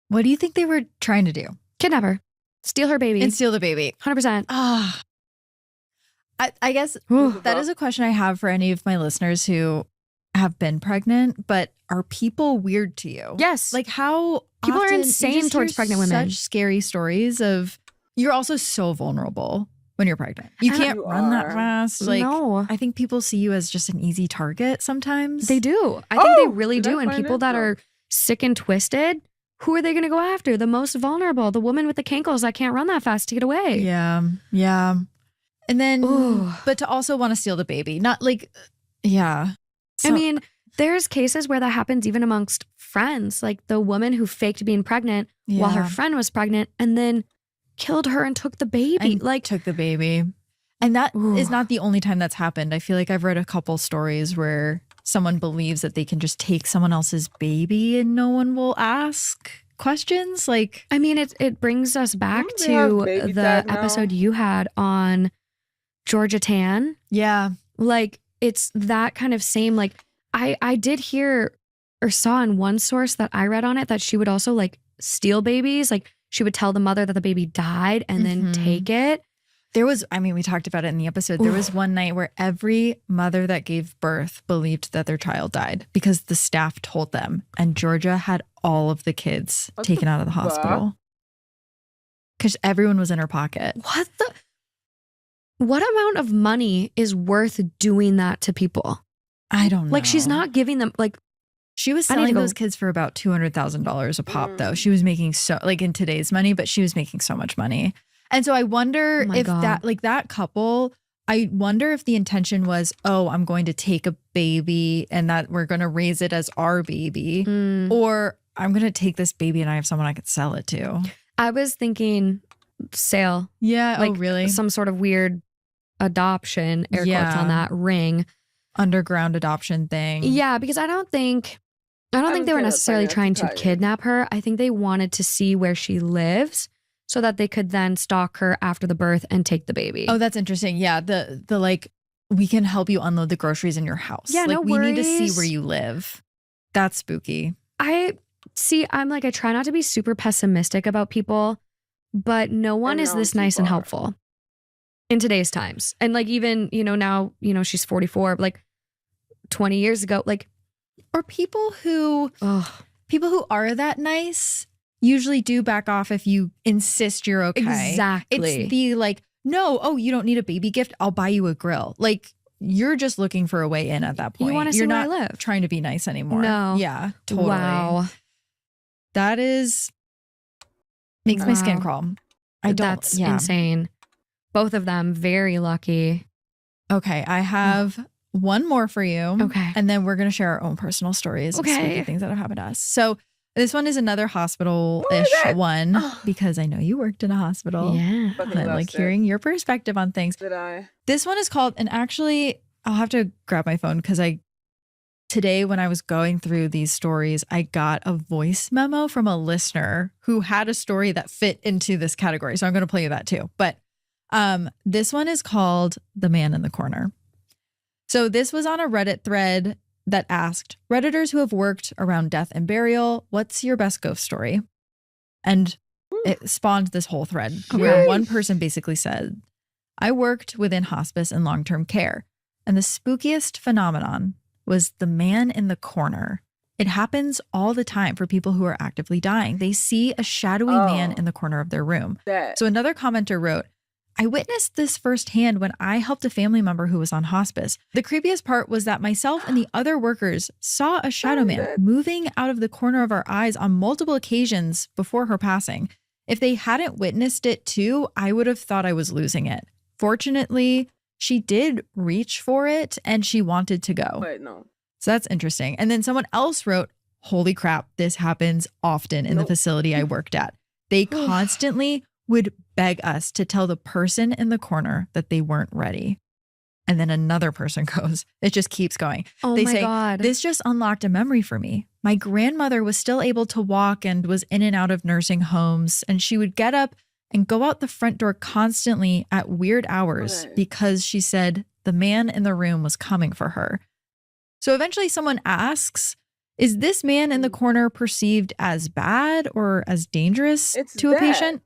What do you think they were trying to do? Kidnap her. Steal her baby. And steal the baby. 100%. Ah. I guess that is a question I have for any of my listeners who have been pregnant, but are people weird to you? Yes. Like how People are often- you insane just towards hear pregnant women. Such scary stories of you're also so vulnerable when you're pregnant. You And can't you run that are. fast. Like No. I think people see you as just an easy target sometimes. They do. I think they Oh, really did I do. And find people it? that No. are sick and twisted, who are they going to go after? The most vulnerable, the woman with the cankles that can't run that fast to get away. Yeah. Yeah. And then Ooh. but to also want to steal the baby. Not like yeah. I So- mean, there's cases where that happens even amongst friends, like the woman who faked being pregnant while her Yeah. friend was pregnant and then killed her and took the baby. and Like, took the baby. And that is Ooh. not the only time that's happened. I feel like I've read a couple stories where someone believes that they can just take someone else's baby and no one will ask questions. Like, I mean, it brings us back Don't they have to baby the tag now? episode you had on Georgia Tan. yeah, Like, it's that kind of same, like, I did hear or saw in one source that I read on it that she would also like steal babies. Like she would tell the mother that the baby died and then take it. There was, I mean, we talked about it in the episode. There was one night where every mother that gave birth believed that their child died because the staff told them. And Georgia had all of the kids taken out of the hospital because everyone was in her pocket. What amount of money is worth doing that to people? I don't know. Like she's not giving them like. She was selling those kids for about $200,000 a pop, though. She was making so, like in today's money, but she was making so much money. And so I wonder if that couple, I wonder if the intention was, oh, I'm going to take a baby and that we're going to raise it as our baby, or I'm going to take this baby and I have someone I could sell it to. I was thinking sale. Yeah. Like really? Some sort of weird adoption, air quotes on that, ring. Underground adoption thing. Yeah, because I don't think they were necessarily trying to kidnap her. I think they wanted to see where she lives so that they could then stalk her after the birth and take the baby. Oh, that's interesting. Yeah, the like, we can help you unload the groceries in your house. Yeah, like, no we need to see worries. where you live. That's spooky. I'm like, I try not to be super pessimistic about people, but no one is this nice and helpful in today's times. And like, even, now, she's 44, like 20 years ago, like, or people who are that nice usually do back off if you insist you're okay. Exactly. It's the like, no, oh, you don't need a baby gift. I'll buy you a grill. Like, you're just looking for a way in at that point. You want to see where I live. Trying to be nice anymore. No. Yeah, totally. Wow. That makes my skin crawl. That's insane. Both of them very lucky. Okay, I have one more for you. Okay. And then we're going to share our own personal stories of spooky things that have happened to us. So this one is another hospital-ish one because I know you worked in a hospital. Yeah. I like hearing your perspective on things. Did I? This one is called, and actually I'll have to grab my phone because today when I was going through these stories, I got a voice memo from a listener who had a story that fit into this category. So I'm going to play you that too. But this one is called The Man in the Corner. So this was on a Reddit thread that asked, Redditors who have worked around death and burial, what's your best ghost story? And it spawned this whole thread where one person basically said, I worked within hospice and long-term care, and the spookiest phenomenon was the man in the corner. It happens all the time for people who are actively dying. They see a shadowy man in the corner of their room. So another commenter wrote, I witnessed this firsthand when I helped a family member who was on hospice. The creepiest part was that myself and the other workers saw a shadow man moving out of the corner of our eyes on multiple occasions before her passing. If they hadn't witnessed it too, I would have thought I was losing it. Fortunately, she did reach for it and she wanted to go. Wait, no. So that's interesting. And then someone else wrote, holy crap, this happens often in the facility I worked at. They constantly would beg us to tell the person in the corner that they weren't ready. And then another person goes, it just keeps going. They say, God. This just unlocked a memory for me. My grandmother was still able to walk and was in and out of nursing homes. And she would get up and go out the front door constantly at weird hours because she said the man in the room was coming for her. So eventually someone asks, is this man in the corner perceived as bad or as dangerous to a patient?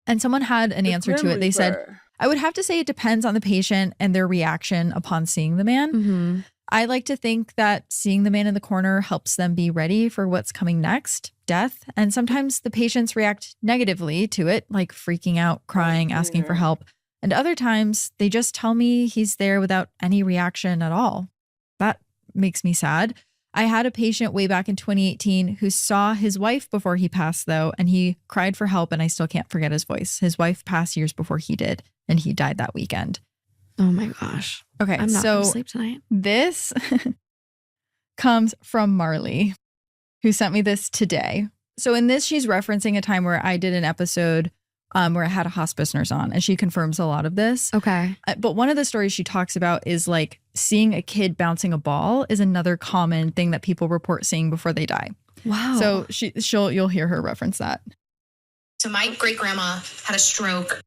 And someone had an answer to it. They said, I would have to say it depends on the patient and their reaction upon seeing the man. I like to think that seeing the man in the corner helps them be ready for what's coming next, death. And sometimes the patients react negatively to it, like freaking out, crying, asking for help. And other times they just tell me he's there without any reaction at all. That makes me sad. I had a patient way back in 2018 who saw his wife before he passed, though, and he cried for help, and I still can't forget his voice. His wife passed years before he did, and he died that weekend. Oh my gosh. Okay, I'm not going to sleep tonight. This comes from Marley, who sent me this today. So in this, she's referencing a time where I did an episode where I had a hospice nurse on, and she confirms a lot of this. Okay. But one of the stories she talks about is like seeing a kid bouncing a ball is another common thing that people report seeing before they die. Wow. So you'll hear her reference that. So my great grandma had a stroke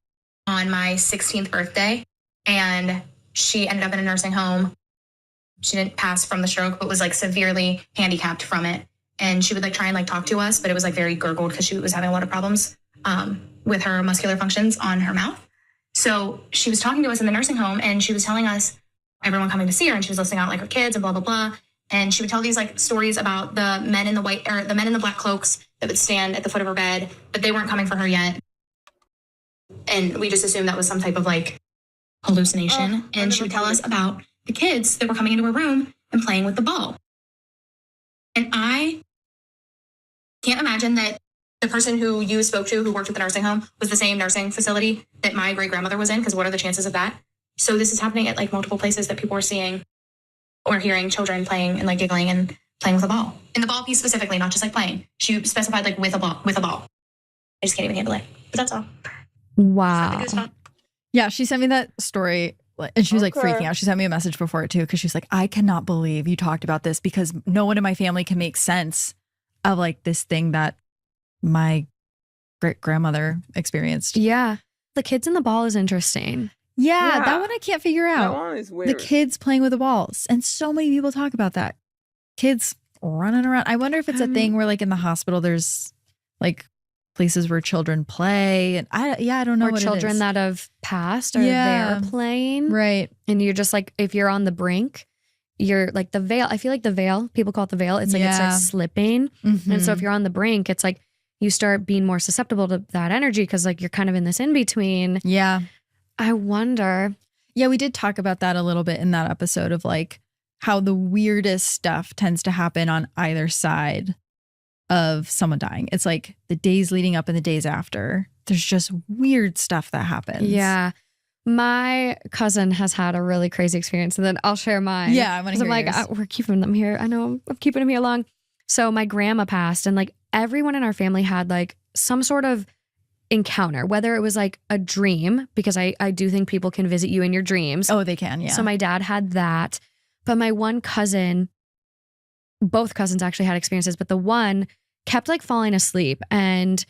on my 16th birthday, and she ended up in a nursing home She didn't pass from the stroke, but was like severely handicapped from it. And she would like try and like talk to us, but it was like very gurgled because she was having a lot of problems with her muscular functions on her mouth. So she was talking to us in the nursing home, and she was telling us everyone coming to see her, and she was listing out like her kids and blah, blah, blah. And she would tell these like stories about the men in the black cloaks that would stand at the foot of her bed, but they weren't coming for her yet. And we just assumed that was some type of like hallucination. And she would tell us about the kids that were coming into her room and playing with the ball. And I can't imagine that the person who you spoke to who worked at the nursing home was the same nursing facility that my great grandmother was in, because what are the chances of that? So this is happening at like multiple places that people are seeing or hearing children playing and like giggling and playing with a ball. In the ball piece specifically, not just like playing. She specified like with a ball. I just can't even handle it. But that's all. Wow. Yeah, she sent me that story and she was like Okay. freaking out. She sent me a message before it too, because she's like, I cannot believe you talked about this, because no one in my family can make sense of like this thing that my great grandmother experienced. Yeah. The kids in the ball is interesting. Yeah, Yeah. that one I can't figure That out. one is weird. The kids playing with the balls. And so many people talk about that. Kids running around. I wonder if it's a thing where like in the hospital there's like places where children play. And I don't know Or what it children is. that have passed are Yeah. there playing. Right. And you're just like, if you're on the brink, you're like the veil. I feel like the veil, people call it the veil. It's like it Yeah. starts slipping. And so if Mhm. you're on the brink, it's like you start being more susceptible to that energy because like you're kind of in this in between. Yeah. I wonder. Yeah, we did talk about that a little bit in that episode of like how the weirdest stuff tends to happen on either side of someone dying. It's like the days leading up and the days after. There's just weird stuff that happens. Yeah. My cousin has had a really crazy experience, and then I'll share mine. Yeah, I want to I'm hear like, yours. we're keeping them here. I know I'm keeping them here long. So my grandma passed, and like everyone in our family had like some sort of encounter, whether it was like a dream, because I do think people can visit you in your dreams. Oh, they can, yeah. So my dad had that. But my one cousin, both cousins actually had experiences, but the one kept like falling asleep. And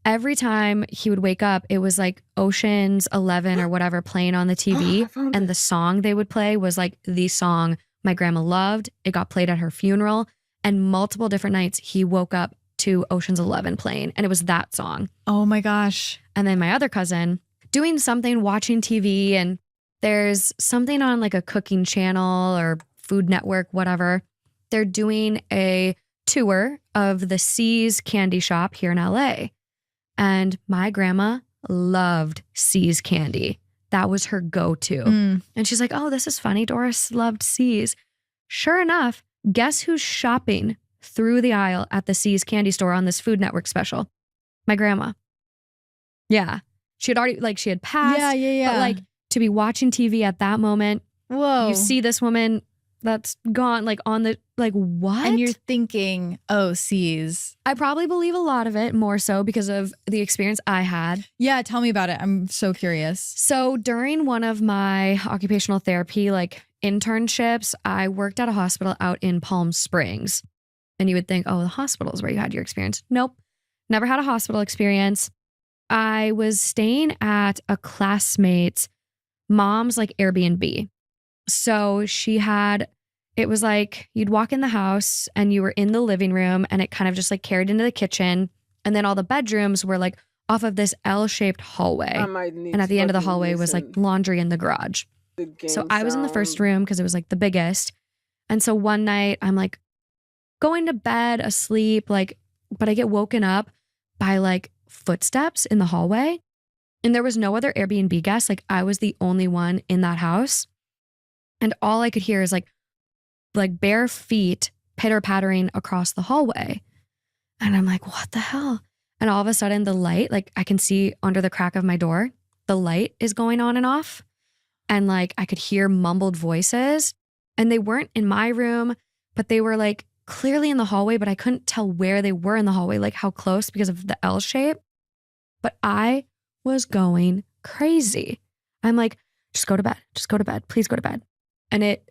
every time he would wake up, it was like Ocean's 11 or whatever playing on the I TV. found And it. the song they would play was like the song my grandma loved. It got played at her funeral. And multiple different nights he woke up to Ocean's 11 playing. And it was that song. Oh my gosh. And then my other cousin doing something, watching TV, and there's something on like a cooking channel or Food Network, whatever. They're doing a tour of the C's candy shop here in LA. And my grandma loved C's candy. That was her go-to. Mm. And she's like, oh, this is funny. Doris loved C's. Sure enough, guess who's shopping through the aisle at the C's candy store on this Food Network special? My grandma. Yeah. She had already, like, she had passed. Yeah. But, like, to be watching TV at that moment, whoa. you see this woman that's gone, like, on the, like, what? And you're thinking, oh, C's. I probably believe a lot of it, more so because of the experience I had. Yeah, tell me about it. I'm so curious. So during one of my occupational therapy, like, internships, I worked at a hospital out in Palm Springs. And you would think, oh, the hospital is where you had your experience. Nope. Never had a hospital experience. I was staying at a classmate's mom's like Airbnb. So she had, it was like you'd walk in the house and you were in the living room and it kind of just like carried into the kitchen. And then all the bedrooms were like off of this L-shaped hallway. I might need And at the end of the fucking hallway was like listen laundry in the garage. the game So I was in the first sound. room because it was like the biggest. And so one night I'm like going to bed asleep, like, but I get woken up by like footsteps in the hallway. And there was no other Airbnb guest. Like I was the only one in that house. And all I could hear is like bare feet pitter pattering across the hallway. And I'm like, what the hell? And all of a sudden the light, like I can see under the crack of my door, the light is going on and off. And like I could hear mumbled voices. And they weren't in my room, but they were like clearly in the hallway, but I couldn't tell where they were in the hallway, like how close because of the L shape. But I was going crazy. I'm like, just go to bed. Just go to bed. Please go to bed. And it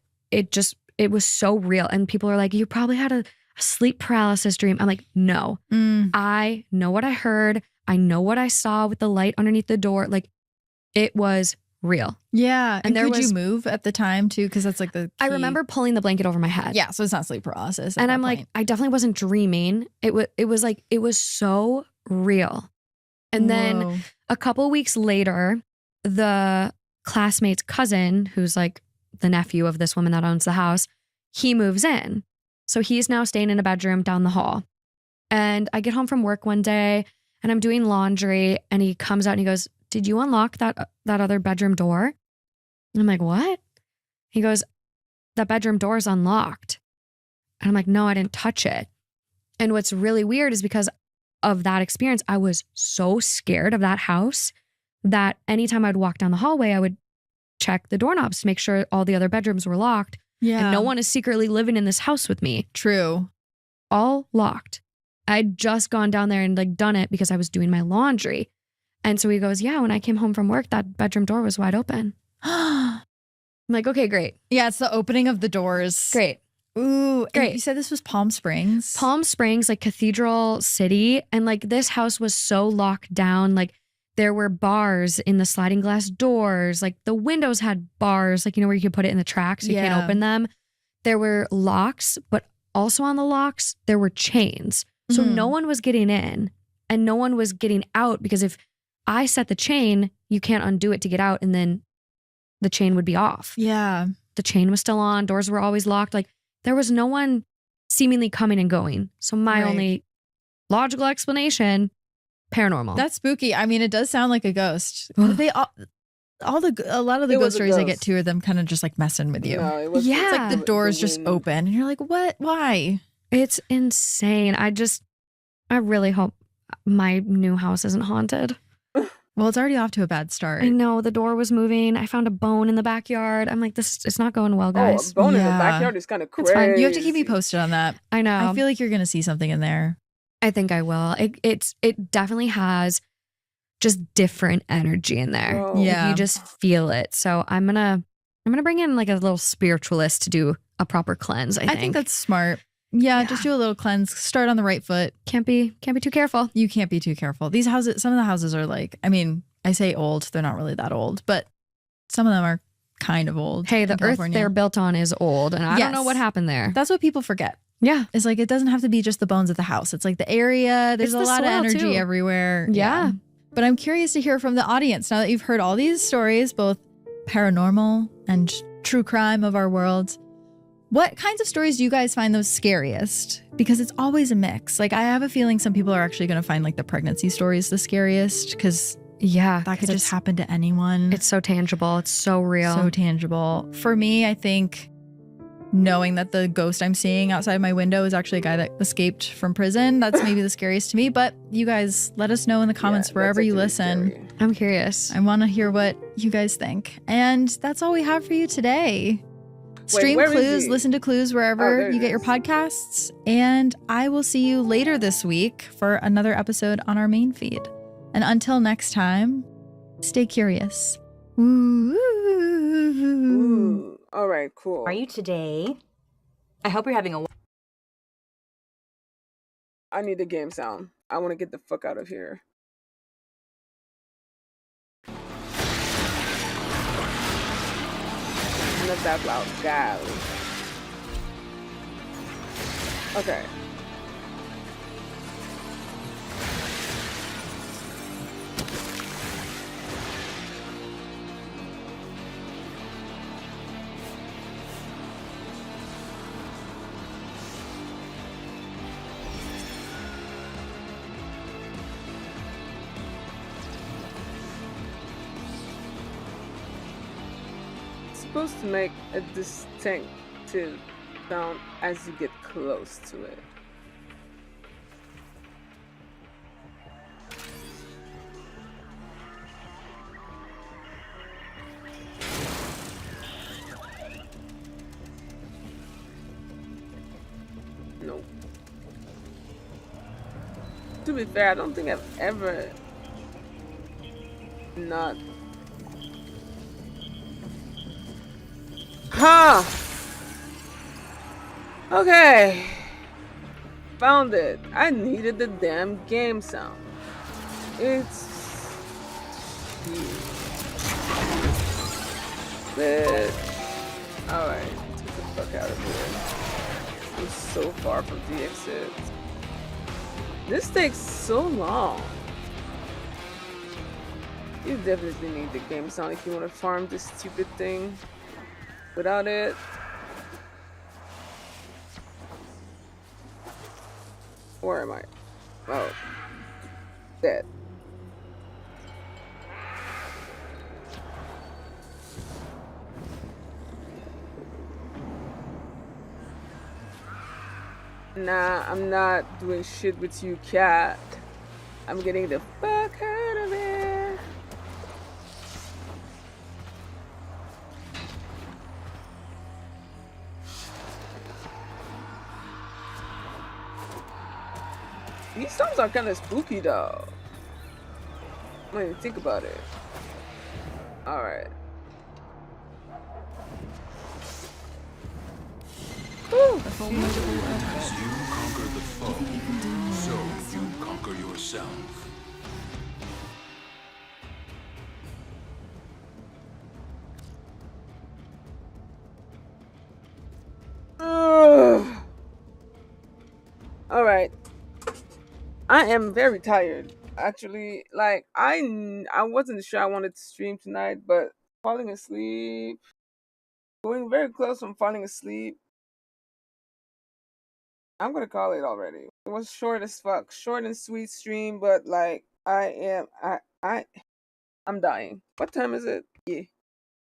was so real. And people are like, you probably had a sleep paralysis dream. I'm like, no, I know what I heard. I know what I saw with the light underneath the door. Like it was real. Yeah. And there could was- you move at the time too? Because that's like the I key. remember pulling the blanket over my head. Yeah, so it's not sleep paralysis. at And that I'm like, point. I definitely wasn't dreaming. It was so real. And then Whoa. a couple weeks later, the classmate's cousin, who's like the nephew of this woman that owns the house, he moves in. So he's now staying in a bedroom down the hall. And I get home from work one day and I'm doing laundry and he comes out and he goes, "Did you unlock that other bedroom door?" And I'm like, "What?" He goes, "That bedroom door is unlocked." And I'm like, "No, I didn't touch it." And what's really weird is because of that experience, I was so scared of that house that anytime I'd walk down the hallway, I would check the doorknobs to make sure all the other bedrooms were locked. Yeah. And no one is secretly living in this house with me. True. All locked. I'd just gone down there and like done it because I was doing my laundry. And so he goes, "Yeah, when I came home from work, that bedroom door was wide open." I'm like, "Okay, great. Yeah, it's the opening of the doors. Great." Ooh, and Great. you said this was Palm Springs. Palm Springs, like Cathedral City. And like this house was so locked down. Like there were bars in the sliding glass doors. Like the windows had bars, like, you know, where you could put it in the track so you Yeah. can't open them. There were locks, but also on the locks, there were chains. So Mhm. no one was getting in and no one was getting out because if I set the chain, you can't undo it to get out and then the chain would be off. Yeah. The chain was still on. Doors were always locked. Like there was no one seemingly coming and going. So my Right. only logical explanation, paranormal. That's spooky. I mean, it does sound like a ghost. They a lot of the It was ghost a stories I get ghost. too are them kind of just like messing with you. No, it was Yeah. It's like the doors just wind. open and you're like, what? Why? It's insane. I really hope my new house isn't haunted. Well, it's already off to a bad start. I know the door was moving. I found a bone in the backyard. I'm like, it's not going well, Oh, guys. a bone in the Yeah. backyard is kind of It's crazy. fine. You have to keep me posted on that. I know. I feel like you're going to see something in there. I think I will. It definitely has just different energy in there. Whoa. Like, Yeah. you just feel it. So I'm gonna bring in like a little spiritualist to do a proper cleanse. I think that's smart. Yeah, Yeah. just do a little cleanse. Start on the right foot. can't be too careful. You can't be too careful. These houses, some of the houses are like, I mean, I say old, they're not really that old, but some of them are kind of old. Hey, the in earth California. they're built on is old, and I don't know Yes. what happened there. That's what people forget. Yeah, It's like it doesn't have to be just the bones of the house. It's like the area. There's It's a the lot of soil, energy too. everywhere. Yeah. But I'm curious to hear from the audience now that you've heard all these stories, both paranormal and true crime of our world. What kinds of stories do you guys find those scariest? Because it's always a mix. Like I have a feeling some people are actually going to find like the pregnancy stories the scariest because yeah. that could 'cause just happen to anyone. It's so tangible. It's so real. So tangible. For me, I think knowing that the ghost I'm seeing outside my window is actually a guy that escaped from prison, that's maybe the scariest to me. But you guys let us know in the comments Yeah, wherever that's you actually listen. scary. I'm curious. I want to hear what you guys think. And that's all we have for you today. Stream where is Clues, he? listen to Clues Oh, wherever there it you get your is. podcasts. And I will see you later this week for another episode on our main feed. And until next time, stay curious. Ooh. Ooh. All right, cool. Are you today? I hope you're having a I need a game sound. I want to get the fuck out of here. Not that loud, golly. Okay. It's supposed to make a distinctive sound as you get close to it. Nope. To be fair, I don't think I've ever not. Huh. Okay. Found it. I needed the damn game sound. It's huge. bitch. Alright, get the fuck out of here. I'm so far from the exit. This takes so long. You definitely need the game sound if you want to farm this stupid thing. Without it, where am I? Oh, dead. Nah, I'm not doing shit with you, cat. I'm getting the fuck out of here. These storms are kind of spooky though. When you think about it. Alright. As you conquer the foe, so you conquer yourself. Alright. I am very tired. Actually, like I wasn't sure I wanted to stream tonight, but falling asleep, going very close from falling asleep. I'm gonna call it already. It was short as fuck, short and sweet stream, but like I'm dying. What time is it? Yeah.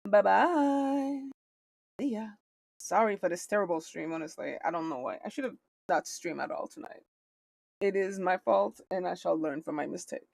Bye bye. See ya. Sorry for this terrible stream. Honestly, I don't know why. I should have not streamed at all tonight. It is my fault, and I shall learn from my mistake.